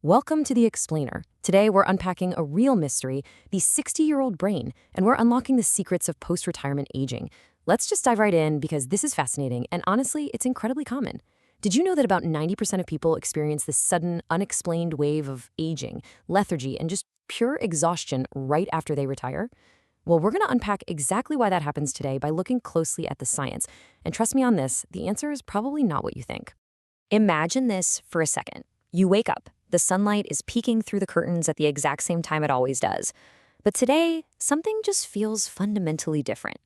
Welcome to The Explainer. Today, we're unpacking a real mystery, the 60-year-old brain, and we're unlocking the secrets of post-retirement aging. Let's just dive right in because this is fascinating, and honestly, it's incredibly common. Did you know that about 90% of people experience this sudden, unexplained wave of aging, lethargy, and just pure exhaustion right after they retire? Well, we're going to unpack exactly why that happens today by looking closely at the science. And trust me on this, the answer is probably not what you think. Imagine this for a second. You wake up. The sunlight is peeking through the curtains at the exact same time it always does. But today, something just feels fundamentally different.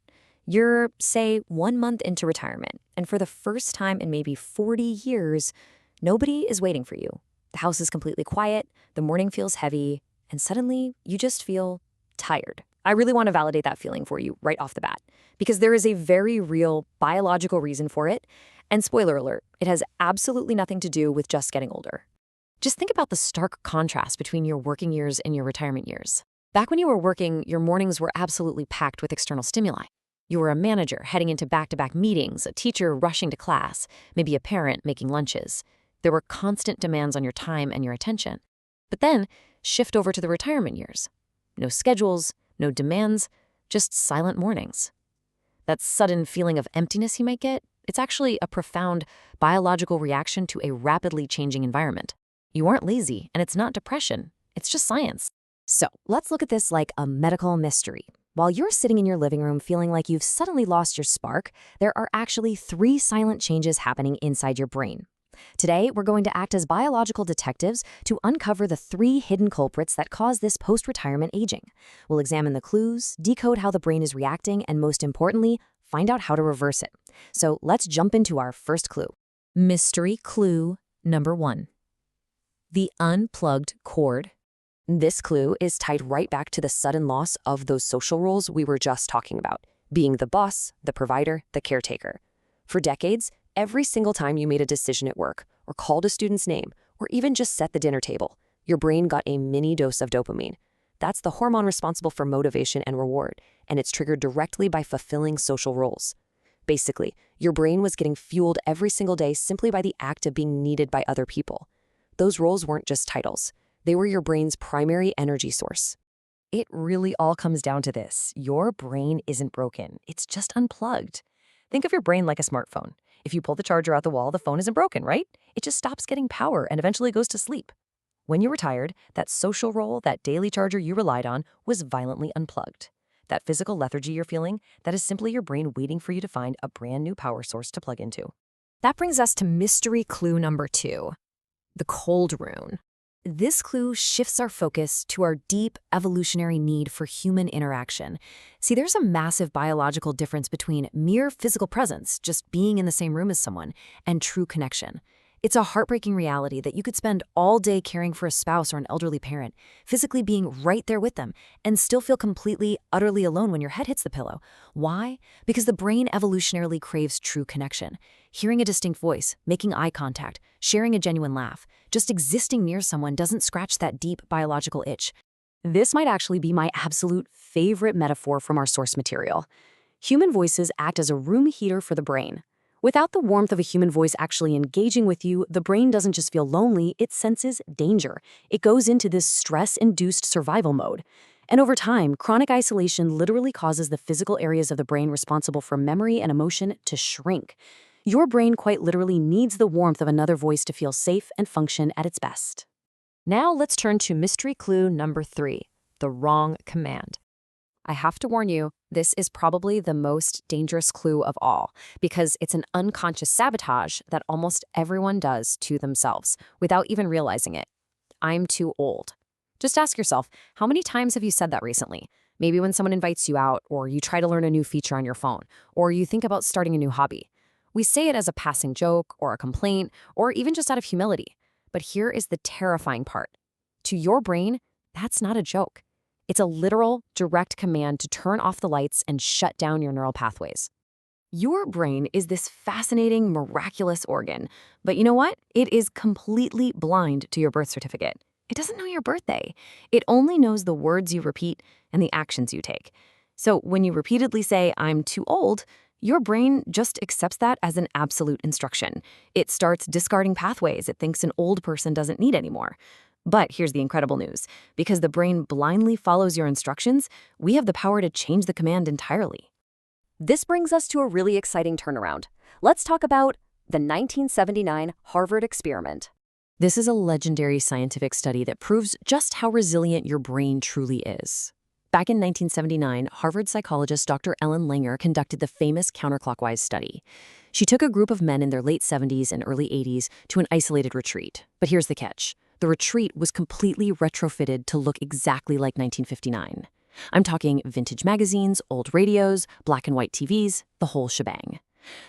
You're, say, 1 month into retirement, and for the first time in maybe 40 years, nobody is waiting for you. The house is completely quiet, the morning feels heavy, and suddenly you just feel tired. I really want to validate that feeling for you right off the bat, because there is a very real biological reason for it, and spoiler alert, it has absolutely nothing to do with just getting older. Just think about the stark contrast between your working years and your retirement years. Back when you were working, your mornings were absolutely packed with external stimuli. You were a manager heading into back-to-back meetings, a teacher rushing to class, maybe a parent making lunches. There were constant demands on your time and your attention. But then, shift over to the retirement years. No schedules, no demands, just silent mornings. That sudden feeling of emptiness you might get, it's actually a profound biological reaction to a rapidly changing environment. You aren't lazy, and it's not depression. It's just science. So let's look at this like a medical mystery. While you're sitting in your living room feeling like you've suddenly lost your spark, there are actually 3 silent changes happening inside your brain. Today, we're going to act as biological detectives to uncover the 3 hidden culprits that cause this post-retirement aging. We'll examine the clues, decode how the brain is reacting, and most importantly, find out how to reverse it. So let's jump into our first clue. Mystery clue number 1. The unplugged cord. This clue is tied right back to the sudden loss of those social roles we were just talking about, being the boss, the provider, the caretaker. For decades, every single time you made a decision at work, or called a student's name, or even just set the dinner table, your brain got a mini dose of dopamine. That's the hormone responsible for motivation and reward, and it's triggered directly by fulfilling social roles. Basically, your brain was getting fueled every single day simply by the act of being needed by other people. Those roles weren't just titles. They were your brain's primary energy source. It really all comes down to this. Your brain isn't broken. It's just unplugged. Think of your brain like a smartphone. If you pull the charger out the wall, the phone isn't broken, right? It just stops getting power and eventually goes to sleep. When you retired, that social role, that daily charger you relied on, was violently unplugged. That physical lethargy you're feeling, that is simply your brain waiting for you to find a brand new power source to plug into. That brings us to mystery clue number 2. The cold rune. This clue shifts our focus to our deep evolutionary need for human interaction. See, there's a massive biological difference between mere physical presence, just being in the same room as someone, and true connection. It's a heartbreaking reality that you could spend all day caring for a spouse or an elderly parent, physically being right there with them, and still feel completely, utterly alone when your head hits the pillow. Why? Because the brain evolutionarily craves true connection. Hearing a distinct voice, making eye contact, sharing a genuine laugh, just existing near someone doesn't scratch that deep biological itch. This might actually be my absolute favorite metaphor from our source material. Human voices act as a room heater for the brain. Without the warmth of a human voice actually engaging with you, the brain doesn't just feel lonely, it senses danger. It goes into this stress-induced survival mode. And over time, chronic isolation literally causes the physical areas of the brain responsible for memory and emotion to shrink. Your brain quite literally needs the warmth of another voice to feel safe and function at its best. Now let's turn to mystery clue number 3, the wrong command. I have to warn you, this is probably the most dangerous clue of all, because it's an unconscious sabotage that almost everyone does to themselves without even realizing it. I'm too old. Just ask yourself, how many times have you said that recently? Maybe when someone invites you out, or you try to learn a new feature on your phone, or you think about starting a new hobby. We say it as a passing joke, or a complaint, or even just out of humility. But here is the terrifying part. To your brain, that's not a joke. It's a literal, direct command to turn off the lights and shut down your neural pathways. Your brain is this fascinating, miraculous organ, but you know what? It is completely blind to your birth certificate. It doesn't know your birthday. It only knows the words you repeat and the actions you take. So when you repeatedly say, "I'm too old," your brain just accepts that as an absolute instruction. It starts discarding pathways it thinks an old person doesn't need anymore. But here's the incredible news. Because the brain blindly follows your instructions, we have the power to change the command entirely. This brings us to a really exciting turnaround. Let's talk about the 1979 Harvard experiment. This is a legendary scientific study that proves just how resilient your brain truly is. Back in 1979, Harvard psychologist Dr. Ellen Langer conducted the famous counterclockwise study. She took a group of men in their late 70s and early 80s to an isolated retreat. But here's the catch. The retreat was completely retrofitted to look exactly like 1959. I'm talking vintage magazines, old radios, black and white TVs, the whole shebang.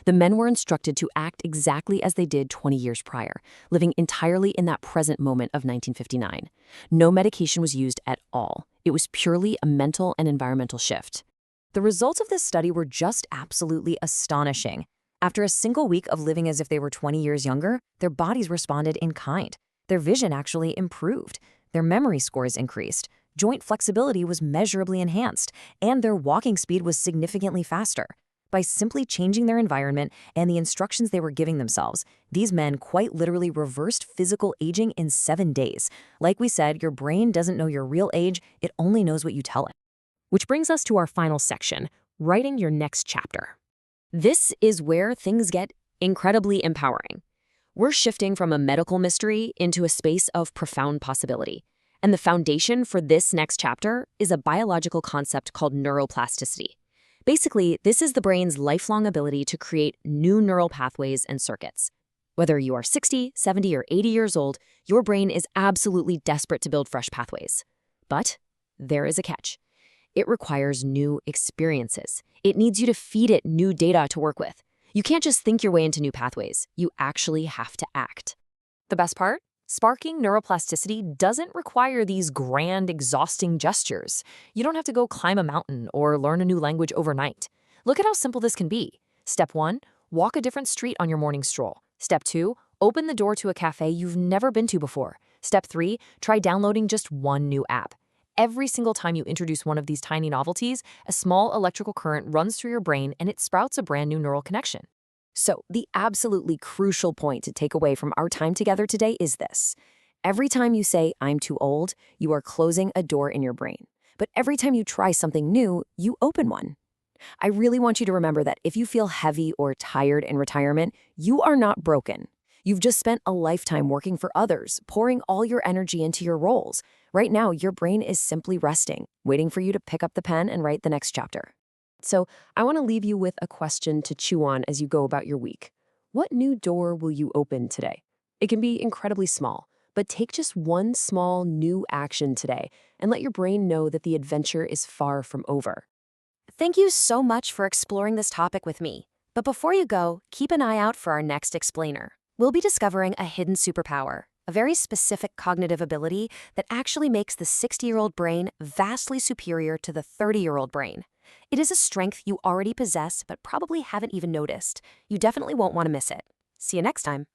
The men were instructed to act exactly as they did 20 years prior, living entirely in that present moment of 1959. No medication was used at all. It was purely a mental and environmental shift. The results of this study were just absolutely astonishing. After a single week of living as if they were 20 years younger, their bodies responded in kind. Their vision actually improved. Their memory scores increased. Joint flexibility was measurably enhanced, and their walking speed was significantly faster. By simply changing their environment and the instructions they were giving themselves, these men quite literally reversed physical aging in 7 days. Like we said, your brain doesn't know your real age, it only knows what you tell it. Which brings us to our final section, writing your next chapter. This is where things get incredibly empowering. We're shifting from a medical mystery into a space of profound possibility. And the foundation for this next chapter is a biological concept called neuroplasticity. Basically, this is the brain's lifelong ability to create new neural pathways and circuits. Whether you are 60, 70, or 80 years old, your brain is absolutely desperate to build fresh pathways. But there is a catch. It requires new experiences. It needs you to feed it new data to work with. You can't just think your way into new pathways. You actually have to act. The best part? Sparking neuroplasticity doesn't require these grand, exhausting gestures. You don't have to go climb a mountain or learn a new language overnight. Look at how simple this can be. Step 1, walk a different street on your morning stroll. Step 2, open the door to a cafe you've never been to before. Step 3, try downloading just one new app. Every single time you introduce one of these tiny novelties, a small electrical current runs through your brain and it sprouts a brand new neural connection. So, the absolutely crucial point to take away from our time together today is this. Every time you say, "I'm too old," you are closing a door in your brain. But every time you try something new, you open one. I really want you to remember that if you feel heavy or tired in retirement, you are not broken. You've just spent a lifetime working for others, pouring all your energy into your roles. Right now, your brain is simply resting, waiting for you to pick up the pen and write the next chapter. So, I want to leave you with a question to chew on as you go about your week. What new door will you open today? It can be incredibly small, but take just one small new action today and let your brain know that the adventure is far from over. Thank you so much for exploring this topic with me. But before you go, keep an eye out for our next explainer. We'll be discovering a hidden superpower, a very specific cognitive ability that actually makes the 60-year-old brain vastly superior to the 30-year-old brain. It is a strength you already possess but probably haven't even noticed. You definitely won't want to miss it. See you next time.